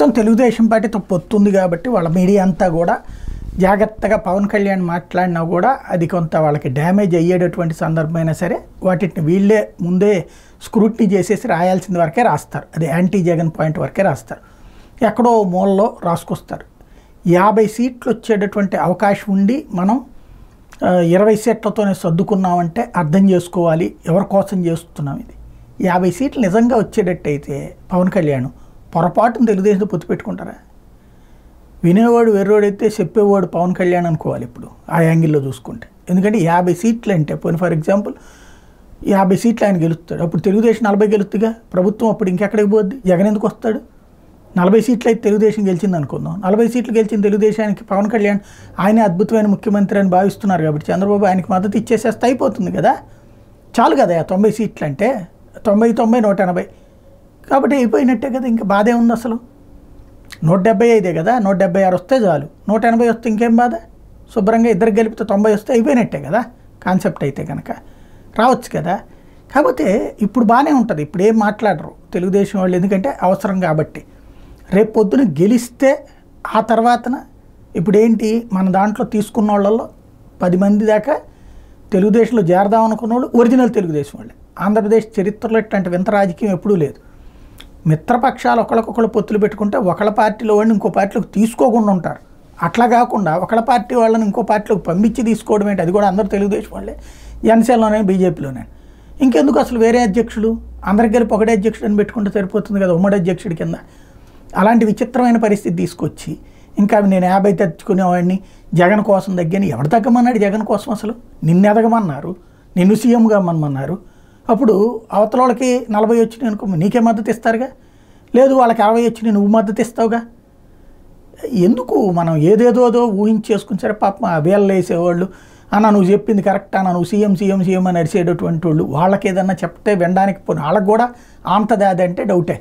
ప్రస్తుతం తెలుగుదేశం పార్టీతో పొత్తుంది కాబట్టి వాళ్ళ మీడియా అంతా కూడా జాగ్రత్తగా పవన్ కళ్యాణ్ మాట్లాడినా కూడా అది కొంత వాళ్ళకి డ్యామేజ్ అయ్యేటటువంటి సందర్భమైనా సరే వాటిని వీళ్ళే ముందే స్క్రూటినీ చేసేసి రాయాల్సిన వరకే రాస్తారు. అది యాంటీ జగన్ పాయింట్ వరకే రాస్తారు. ఎక్కడో మూలలో రాసుకొస్తారు. 50 సీట్లు వచ్చేటటువంటి అవకాశం ఉండి మనం 20 సీట్లతోనే సర్దుకున్నామంటే అర్థం చేసుకోవాలి ఎవరి కోసం చేస్తున్నాం. ఇది 50 సీట్లు నిజంగా వచ్చేటట్టయితే పవన్ కళ్యాణ్ పొరపాటును తెలుగుదేశంతో పొత్తు పెట్టుకుంటారా? వినేవాడు వెర్రోడైతే చెప్పేవాడు పవన్ కళ్యాణ్ అనుకోవాలి ఇప్పుడు ఆ యాంగిల్లో చూసుకుంటే. ఎందుకంటే 50 సీట్లు అంటే పోనీ ఫర్ ఎగ్జాంపుల్ 50 సీట్లు ఆయన గెలుస్తాడు, అప్పుడు తెలుగుదేశం 40 గెలుస్తుందిగా. ప్రభుత్వం అప్పుడు ఇంకెక్కడికి పోద్ది? జగన్ ఎందుకు వస్తాడు? 40 సీట్లు అయితే తెలుగుదేశం గెలిచింది అనుకుందాం. 40 సీట్లు గెలిచిన తెలుగుదేశానికి పవన్ కళ్యాణ్ ఆయనే అద్భుతమైన ముఖ్యమంత్రి అని భావిస్తున్నారు కాబట్టి చంద్రబాబు ఆయనకి మద్దతు ఇచ్చేసేస్తే అయిపోతుంది కదా, చాలు కదా. 90 సీట్లు అంటే 90, 180 కాబట్టి అయిపోయినట్టే కదా. ఇంకా బాధే ఉంది అసలు. 175 కదా, 176 వస్తే చాలు. 180 వస్తే ఇంకేం బాధ? శుభ్రంగా ఇద్దరు గెలిపితే 90 వస్తే అయిపోయినట్టే కదా కాన్సెప్ట్ అయితే కనుక రావచ్చు కదా. కాకపోతే ఇప్పుడు బాగానే ఉంటుంది, ఇప్పుడు ఏం మాట్లాడరు తెలుగుదేశం వాళ్ళు, ఎందుకంటే అవసరం కాబట్టి. రేపు పొద్దున గెలిస్తే ఆ తర్వాతన ఇప్పుడు ఏంటి మన దాంట్లో తీసుకున్న వాళ్ళల్లో 10 మంది దాకా తెలుగుదేశంలో చేరదాం అనుకున్న వాళ్ళు ఒరిజినల్ తెలుగుదేశం వాళ్ళే. ఆంధ్రప్రదేశ్ చరిత్రలో ఇట్లాంటి వింత రాజకీయం ఎప్పుడూ లేదు. మిత్రపక్షాలు ఒకళ్ళకొకళ్ళు పొత్తులు పెట్టుకుంటే ఒకళ్ళ పార్టీలో వాళ్ళని ఇంకో పార్టీలోకి తీసుకోకుండా ఉంటారు. అట్లా కాకుండా ఒకళ్ళ పార్టీ వాళ్ళని ఇంకో పార్టీలోకి పంపించి తీసుకోవడం ఏంటి? అది కూడా అందరూ తెలుగుదేశం వాళ్ళే, జనసేనలోనే బీజేపీలోనే. ఇంకెందుకు అసలు వేరే అధ్యక్షుడు? అందరికి కలిపి ఒకటే అధ్యక్షుడు అని పెట్టుకుంటే సరిపోతుంది కదా ఉమ్మడి అధ్యక్షుడి కింద. అలాంటి విచిత్రమైన పరిస్థితి తీసుకొచ్చి ఇంకా నేను 50 తెచ్చుకునేవాడిని జగన్ కోసం తగ్గాను. ఎవడు తగ్గమన్నాడు జగన్ కోసం? అసలు నిన్ను ఎదగమన్నారు, నిన్ను సీఎంగా అమ్మన్నారు. అప్పుడు అవతల వాళ్ళకి 40 వచ్చినాయి అనుకో, నీకే మద్దతు ఇస్తారుగా. లేదు వాళ్ళకి 60 వచ్చినాయి, నువ్వు మద్దతు ఇస్తావుగా. ఎందుకు మనం ఏదేదోదో ఊహించేసుకుని సరే పాపం వేళ్ళు వేసేవాళ్ళు అన్న నువ్వు చెప్పింది కరెక్ట్ అన్న, నువ్వు సీఎం అని అరిసేటటువంటి వాళ్ళు వాళ్ళకి ఏదన్నా చెప్తే వినడానికి పోనీ వాళ్ళకి కూడా ఆంతది అది అంటే డౌటే.